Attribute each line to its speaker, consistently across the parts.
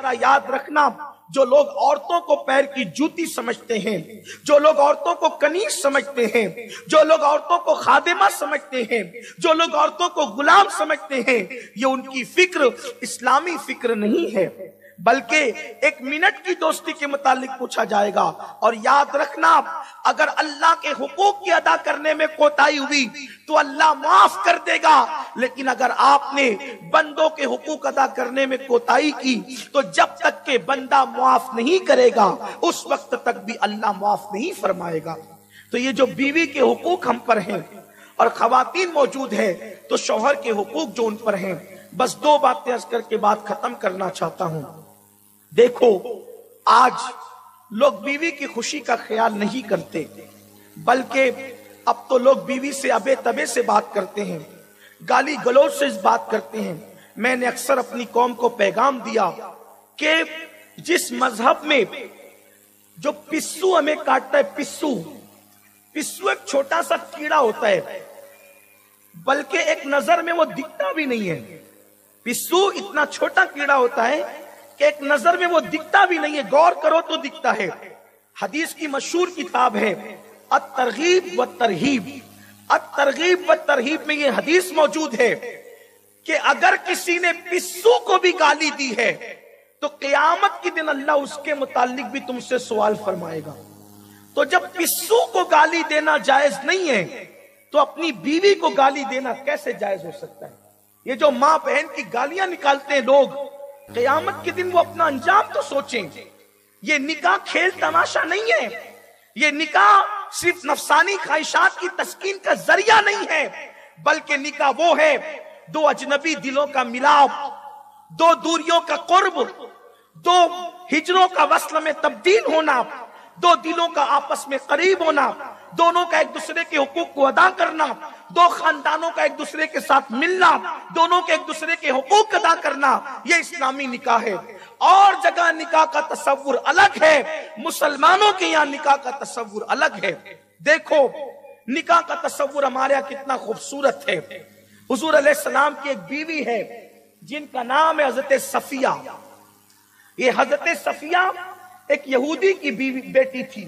Speaker 1: याद रखना, जो लोग औरतों को पैर की जूती समझते हैं, जो लोग औरतों को कनीज समझते हैं, जो लोग औरतों को खादिमा समझते हैं, जो लोग औरतों को गुलाम समझते हैं, ये उनकी फिक्र इस्लामी फिक्र नहीं है, बल्कि एक मिनट की दोस्ती के मुतालिक पूछा जाएगा। और याद रखना, अगर अल्लाह के हुकूक की अदा करने में कोताही हुई तो अल्लाह माफ कर देगा, लेकिन अगर आपने बंदों के हुकूक अदा करने में कोताही की तो जब तक के बंदा माफ नहीं करेगा उस वक्त तक भी अल्लाह माफ नहीं फरमाएगा। तो ये जो बीवी के हुकूक हम पर हैं और खवातीन मौजूद है तो शौहर के हुकूक जो उन पर हैं, बस दो बातें अर्ज करके बात खत्म करना चाहता हूं। देखो, आज लोग बीवी की खुशी का ख्याल नहीं करते, बल्कि अब तो लोग बीवी से अबे तबे से बात करते हैं, गाली गलौज से बात करते हैं। मैंने अक्सर अपनी कौम को पैगाम दिया कि जिस मजहब में जो पिस्सू हमें काटता है, पिस्सू एक छोटा सा कीड़ा होता है, बल्कि एक नजर में वो दिखता भी नहीं है। पिस्सू इतना छोटा कीड़ा होता है कि एक नजर में वो दिखता भी नहीं है, गौर करो तो दिखता है। हदीस की मशहूर किताब है अत-तरगीब व तरहीब। अत-तरगीब व तरहीब में ये हदीस मौजूद है कि अगर किसी ने पिस्सू को भी गाली दी है तो क़यामत के दिन अल्लाह उसके मुतालिक भी तुमसे सवाल फरमाएगा। तो जब पिस्सू को गाली देना जायज नहीं है तो अपनी बीवी को गाली देना कैसे जायज हो सकता है? ये जो माँ बहन की गालियां निकालते हैं लोग, क़यामत के दिन वो अपना अंजाम तो सोचें। ये निकाह खेल तमाशा नहीं है, ये निकाह सिर्फ नफसानी ख्वाहिशात की तस्कीन का जरिया नहीं है, बल्कि निकाह वो है दो अजनबी दिलों का मिलाप, दो दूरियों का कुर्ब, दो हिजरों का वस्ल में तब्दील होना, दो दिलों का आपस में करीब होना, दोनों का एक दूसरे के हुकूक को अदा करना, दो खानदानों का एक दूसरे के साथ मिलना, दोनों के एक दूसरे के हुकूक अदा करना, ये इस्लामी निकाह है। और जगह निकाह का तस्वुर अलग है, मुसलमानों के यहाँ निकाह का तस्वुर अलग है। देखो, निकाह का तस्वुर हमारे यहाँ कितना खूबसूरत है। हुजूर अलैहिस्सलाम की एक बीवी है जिनका नाम है हजरत सफिया। ये हजरत सफिया एक यहूदी की बेटी थी।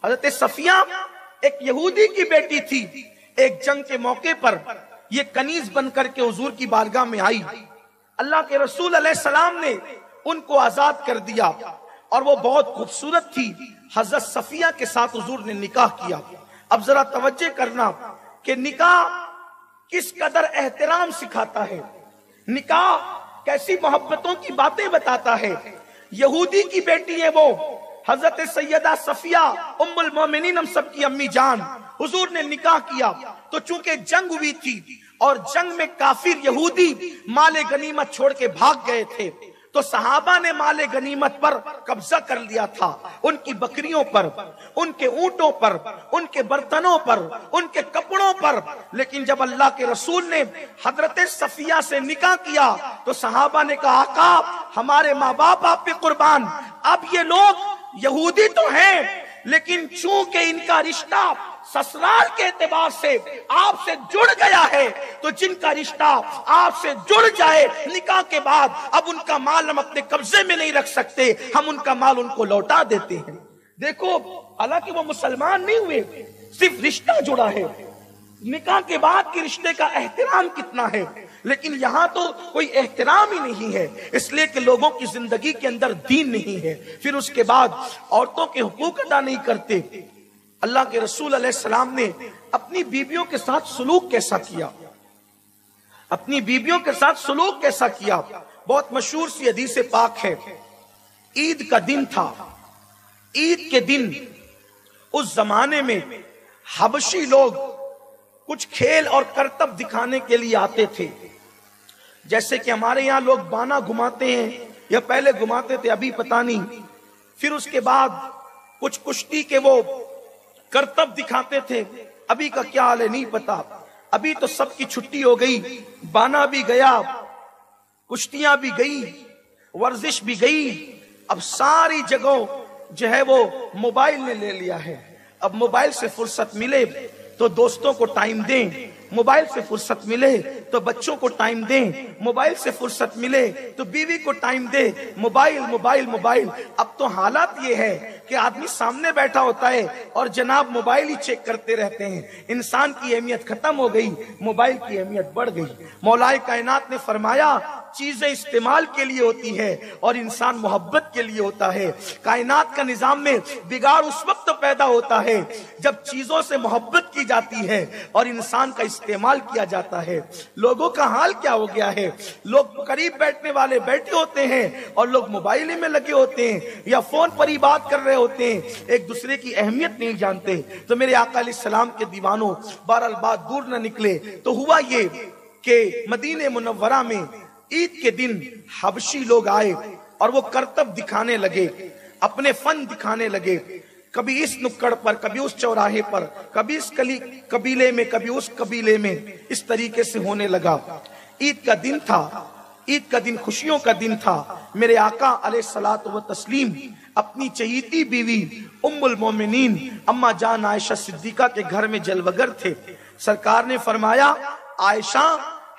Speaker 1: हजरत सफिया एक यहूदी की बेटी थी। एक जंग के मौके पर ये कनीज बनकर के हुजूर की बारगाह में आई। अल्लाह के रसूल अलैहिस्सलाम ने उनको आजाद कर दिया और वो बहुत खूबसूरत थी। हजरत सफिया के साथ हुजूर ने निकाह किया। अब जरा तवज्जो करना कि निकाह किस कदर एहतराम सिखाता है, निकाह कैसी मोहब्बतों की बातें बताता है। यहूदी की बेटी है वो, हजरत सैयदा सफिया उम्मुल मोमिनीन, हम सब की अम्मी जान। हुजूर ने निकाह किया तो चूंकि जंग हुई थी और जंग में काफिर यहूदी माले गनीमत छोड़ के भाग गए थे, तो सहाबा ने माले गनीमत पर कब्जा कर लिया था, उनकी बकरियों पर, उनके ऊंटों पर, उनके बर्तनों पर, उनके कपड़ों पर। लेकिन जब अल्लाह के रसूल ने हजरत सफिया से निकाह किया तो सहाबा ने कहा, आका हमारे माँ बाप आप पे कुर्बान। अब ये लोग यहूदी तो हैं, लेकिन चूंकि इनका रिश्ता ससुराल के एतबार से आपसे जुड़ गया है, तो जिनका रिश्ता आपसे जुड़ जाए निकाह के बाद, अब उनका माल हम अपने कब्जे में नहीं रख सकते, हम उनका माल उनको लौटा देते हैं। देखो, हालांकि वो मुसलमान नहीं हुए, सिर्फ रिश्ता जुड़ा है। निकाह के बाद के रिश्ते का एहतराम कितना है, लेकिन यहाँ तो कोई एहतराम ही नहीं है, इसलिए कि लोगों की जिंदगी के अंदर दीन नहीं है। फिर उसके बाद औरतों के हुकूक अदा नहीं करते। अल्लाह के रसूल अलैहिस्सलाम ने अपनी बीवियों के साथ सलूक कैसा किया, अपनी बीवियों के साथ सलूक कैसा किया, बहुत मशहूर सी हदीस पाक है। ईद का दिन था। ईद के दिन उस जमाने में हबशी लोग कुछ खेल और करतब दिखाने के लिए आते थे। जैसे कि हमारे यहाँ लोग बाना घुमाते हैं, या पहले घुमाते थे, अभी पता नहीं। फिर उसके बाद कुछ कुश्ती के वो करतब दिखाते थे, अभी का क्या हाल है नहीं पता। अभी तो सबकी छुट्टी हो गई, बाना भी गया, कुश्तियां भी गई, वर्जिश भी गई। अब सारी जगह जो है वो मोबाइल ने ले लिया है। अब मोबाइल से फुर्सत मिले तो दोस्तों को टाइम दें, मोबाइल से फुर्सत मिले तो बच्चों को टाइम दें, मोबाइल से फुर्सत मिले तो बीवी को टाइम दे, मोबाइल मोबाइल मोबाइल। अब तो हालात ये है कि आदमी सामने बैठा होता है और जनाब मोबाइल ही चेक करते रहते हैं। इंसान की अहमियत खत्म हो गई, मोबाइल की अहमियत बढ़ गई। मौलाए कायनात ने फरमाया चीजें इस्तेमाल के लिए होती है और इंसान मोहब्बत के लिए होता है। कायनात का निजाम में बिगाड़ उस वक्त पैदा होता है जब चीजों से मोहब्बत की जाती है और इंसान का इस्तेमाल किया जाता है। लोगों का हाल क्या हो गया है, लोग करीब बैठने वाले बैठे होते हैं और लोग मोबाइल में लगे होते हैं या फोन पर ही बात कर रहे होते हैं, एक दूसरे की अहमियत नहीं जानते। तो मेरे आका अलैहिस्सलाम के दीवानों, बहरहाल बात दूर न निकले तो हुआ ये कि मदीने मुनव्वरा में ईद के दिन हबशी लोग आए और वो करतब दिखाने लगे, अपने फन दिखाने लगे। कभी इस नुक्कड़ पर, कभी उस चौराहे पर, कभी इस कबीले में, कभी उस कबीले में, इस तरीके से होने लगा। ईद का दिन था, ईद का दिन खुशियों का दिन था। मेरे आका अलैहिस्सलातु व तस्लीम अपनी चहीती बीवी उम्मुल मोमिनीन अम्मा जान आयशा सिद्दीका के घर में जलवगर थे। सरकार ने फरमाया, आयशा,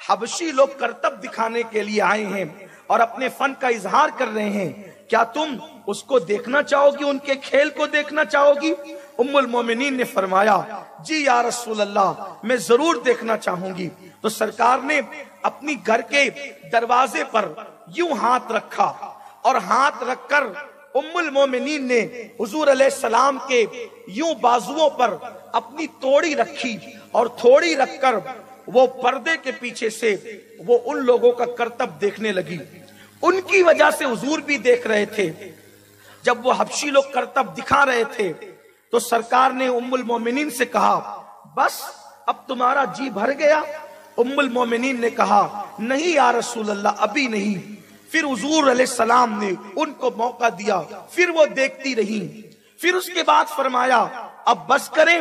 Speaker 1: हबशी लोग करतब दिखाने के लिए आए हैं और अपने फन का इजहार कर रहे हैं, क्या तुम उसको देखना चाहोगी, उनके खेल को देखना चाहोगी? उम्मुल मोमिनीन ने फरमाया, जी या रसूल अल्लाह, मैं जरूर देखना चाहूंगी। तो सरकार ने अपनी घर के दरवाजे पर यूं हाथ रखा और हाथ रखकर उम्मुल मोमिनीन ने हुजूर अलैहिस्सलाम के यूं बाजुओं पर अपनी तोड़ी रखी और थोड़ी रखकर वो पर्दे के पीछे से वो उन लोगों का करतब देखने लगी। उनकी वजह से हुजूर भी देख रहे थे। जब वो हबशी लोग करतब दिखा रहे थे तो सरकार ने उम्मुल मोमिनीन से कहा, बस अब तुम्हारा जी भर गया? उम्मुल मोमिनीन ने कहा, नहीं या रसूल अल्लाह, अभी नहीं। फिर हुजूर अलैहिस्सलाम ने उनको मौका दिया, फिर वो देखती रही। फिर उसके बाद फरमाया, अब बस करें?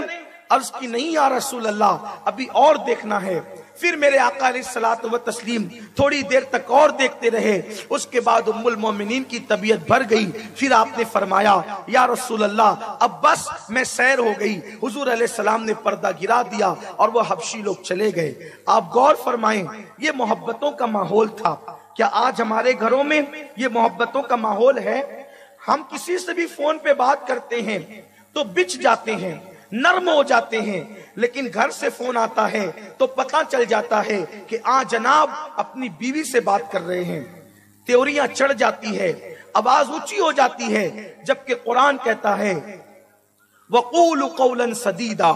Speaker 1: अर्ज की, नहीं या रसूल अल्लाह, अभी और देखना है। फिर मेरे आका अलैहिस्सलातु व तस्लीम थोड़ी देर तक और देखते रहे। उसके बाद उम्मुल मोमिनीन की तबीयत भर गई। फिर आपने फरमाया, या रसूल अल्लाह, अब बस मैं सैर हो गई। हुजूर अलैहिस्सलाम ने पर्दा गिरा दिया और वो हबशी लोग चले गए। आप गौर फरमाएं, ये मोहब्बतों का माहौल था। क्या आज हमारे घरों में ये मोहब्बतों का माहौल है? हम किसी से भी फोन पे बात करते हैं तो बिछ जाते हैं, नर्म हो जाते हैं, लेकिन घर से फोन आता है तो पता चल जाता है कि जनाब अपनी बीवी से बात कर रहे हैं। त्योरियां चढ़ जाती है, आवाज ऊंची हो जाती है, जबकि कुरान कहता है वक़ूलु क़ौलन सदीदा।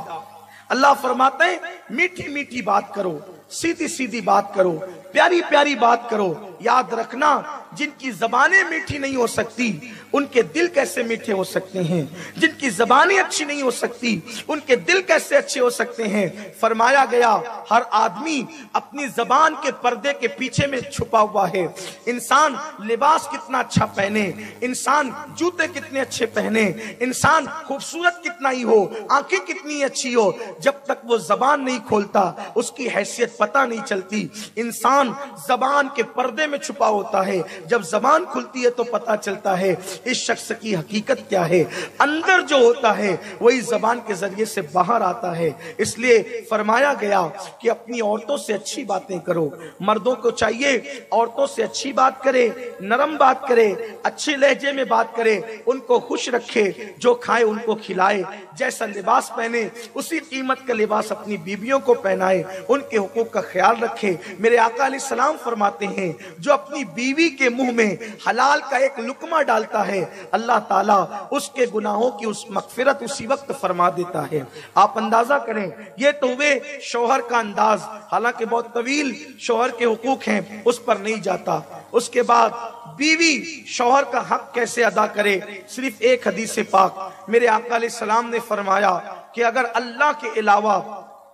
Speaker 1: अल्लाह फरमाते हैं मीठी मीठी बात करो, सीधी सीधी बात करो, प्यारी प्यारी बात करो। याद रखना, जिनकी जबानें मीठी नहीं हो सकती उनके दिल कैसे मीठे हो सकते हैं? जिनकी जबानें अच्छी नहीं हो सकती उनके दिल कैसे अच्छे हो सकते हैं? फरमाया गया, हर आदमी अपनी जबान के पर्दे के पीछे में छुपा हुआ है। इंसान लिबास कितना अच्छा पहने, इंसान जूते कितने अच्छे पहने, इंसान खूबसूरत कितना ही हो, आंखें कितनी अच्छी हो, जब तक वो जबान नहीं खोलता उसकी हैसियत पता नहीं चलती। इंसान जबान के पर्दे में छुपा होता है, जब जबान खुलती है तो पता चलता है इस शख्स की हकीकत क्या है। अंदर जो होता है वही जबान के जरिए से बाहर आता है। इसलिए फरमाया गया कि अपनी औरतों से अच्छी बातें करो। मर्दों को चाहिए औरतों से अच्छी बात करे, नरम बात करे, अच्छे लहजे में बात करे, उनको खुश रखे, जो खाए उनको खिलाए, जैसा लिबास पहने उसी कीमत का लिबास अपनी बीवियों को पहनाए, उनके हुकूक का ख्याल रखे। मेरे आका अलैहिस्सलाम फरमाते हैं, जो अपनी बीवी के मुंह में हलाल का एक लुकमा डालता है, अल्लाह ताला उसके गुनाहों की उस मगफिरत उसी वक्त फरमा देता है। आप अंदाजा करें, ये तो हुए शौहर का अंदाज, हालांकि बहुत तवील शौहर के हुकूक हैं, उस पर नहीं जाता। उसके बाद बीवी शौहर का हक कैसे अदा करे, सिर्फ एक हदीस पाक मेरे आका अलैहिस्सलाम ने फरमाया कि अगर अल्लाह के अलावा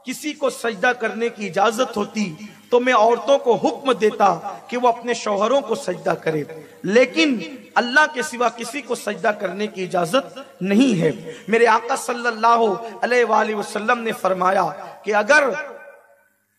Speaker 1: किसी को सजदा करने की इजाजत होती तो मैं औरतों को हुक्म देता कि वो अपने शौहरों को सजदा करे, लेकिन अल्लाह के सिवा किसी को सजदा करने की इजाजत नहीं है। मेरे आका सल्लल्लाहु अलैहि वसल्लम ने फरमाया कि अगर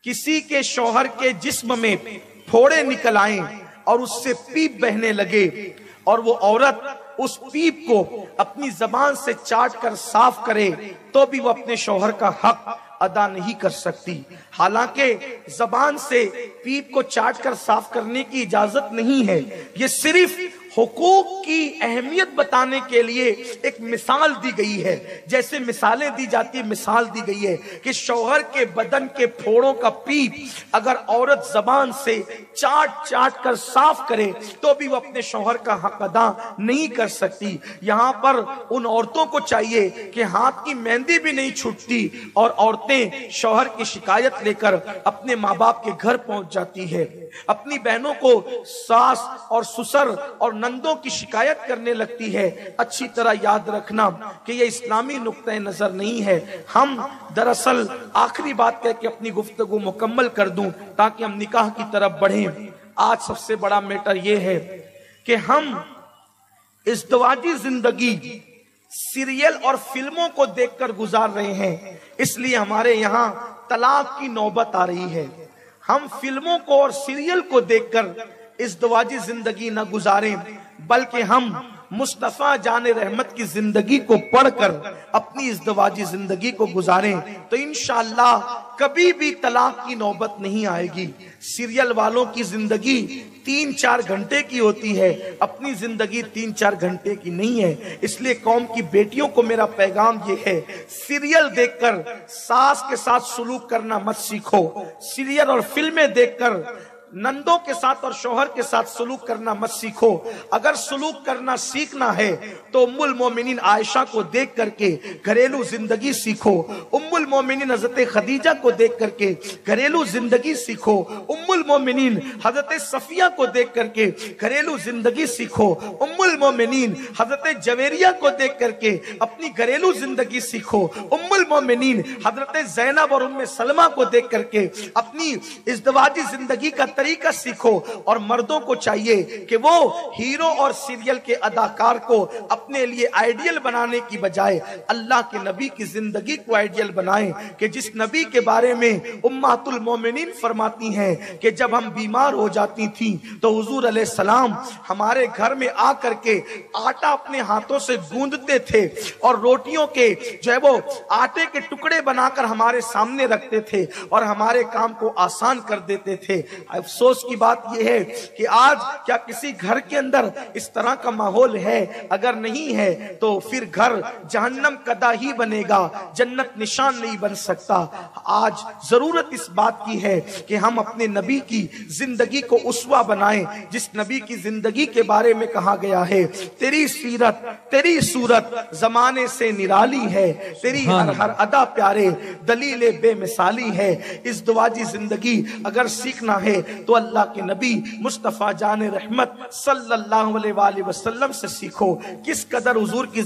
Speaker 1: किसी के शौहर के जिस्म में फोड़े निकल आए और उससे पीप बहने लगे और वो औरत उस पीप को अपनी जबान से चाट कर साफ करे तो भी वो अपने शौहर का हक ادا نہیں کر سکتی۔ حالانکہ زبان سے پیپ کو چاٹ کر صاف کرنے کی اجازت نہیں ہے، یہ صرف حقوق کی اہمیت بتانے کے لیے ایک مثال دی گئی ہے۔ جیسے مثالیں دی جاتی، مثال دی گئی ہے کہ شوہر کے بدن کے پھوڑوں کا پیپ اگر عورت زبان سے چاٹ چاٹ کر صاف کرے تو بھی وہ اپنے شوہر کا حق ادا نہیں کر سکتی۔ یہاں پر ان عورتوں کو چاہیے کہ ہاتھ کی مہندی بھی نہیں چھوٹتی اور عورتیں شوہر کی شکایت لے کر اپنے ماں باپ کے گھر پہنچ جاتی ہے، اپنی بہنوں کو ساس اور سسر اور نندوں کی شکایت کرنے لگتی ہے۔ اچھی طرح یاد رکھنا کہ یہ اسلامی نقطہ نظر نہیں ہے۔ ہم دراصل آخری بات کہہ کے اپنی گفتگو مکمل کر دوں تاکہ ہم نکاح کی طرف بڑھیں۔ آج سب سے بڑا میٹر یہ ہے کہ ہم ازدواجی زندگی سیریل اور فلموں کو دیکھ کر گزار رہے ہیں، اس لیے ہمارے یہاں طلاق کی نوبت آ رہی ہے۔ ہم فلموں کو اور سیریل کو دیکھ کر ازدواجی زندگی نہ گزاریں، بلکہ ہم مصطفیٰ جان رحمت کی زندگی کو پڑھ کر اپنی ازدواجی زندگی کو گزاریں تو انشاءاللہ کبھی بھی طلاق کی نوبت نہیں آئے گی۔ سیریل والوں کی زندگی 3-4 گھنٹے کی ہوتی ہے، اپنی زندگی 3-4 گھنٹے کی نہیں ہے۔ اس لیے قوم کی بیٹیوں کو میرا پیغام یہ ہے، سیریل دیکھ کر ساس کے ساتھ سلوک کرنا مت سیکھو، سیریل اور فلمیں دیکھ کر نندوں کے ساتھ اور شوہر کے ساتھ سلوک کرنا مت سیکھو۔ اگر سلوک کرنا سیکھنا ہے تو ام المومنین عائشہ کو دیکھ کر کے گھریلو زندگی سیکھو، ام المومنین حضرت خدیجہ کو دیکھ کر کے گھریلو زندگی سیکھو، ام المومنین حضرت صفیہ کو دیکھ کر کے گھریلو زندگی سیکھو، ام المومنین حضرت جویریہ کو دیکھ کر کے اپنی گھریلو زندگی سیکھو، ام المومنین حضرت زینب اور ام سلمہ کو دیکھ کر کے اپنی ازدواجی زندگی کا طریقہ سیکھو۔ اور مردوں کو چاہیے کہ وہ ہیرو اور سیریل کے اداکار کو اپنے لیے آئیڈیل بنانے کی بجائے اللہ کے نبی کی زندگی کو آئیڈیل بنائیں، کہ جس نبی کے بارے میں امہات المومنین فرماتی ہیں کہ جب ہم بیمار ہو جاتی تھیں تو حضور علیہ السلام ہمارے گھر میں آ کر کے آٹا اپنے ہاتھوں سے گوندتے تھے اور روٹیوں کے جو ہے وہ آٹے کے ٹکڑے بنا کر ہمارے سامنے رکھتے تھے اور ہمارے کام کو آسان کر دیتے تھے۔ افسوس کی بات یہ ہے کہ آج کیا کسی گھر کے اندر اس طرح کا ماحول ہے؟ اگر نہیں ہے تو پھر گھر جہنم کدا ہی بنے گا، جنت نشان نہیں بن سکتا۔ آج ضرورت اس بات کی ہے کہ ہم اپنے نبی کی زندگی کو اسوہ بنائیں، جس نبی کی زندگی کے بارے میں کہا گیا ہے تیری سیرت تیری صورت زمانے سے نرالی ہے، تیری ہر ادا پیارے دلیل بے مثالی ہے۔ ازدواجی زندگی اگر سیکھنا ہے تو اللہ کے نبی مصطفیٰ جان رحمت صلی اللہ علیہ وآلہ وسلم سے سیکھو۔ کس قدر حضور کی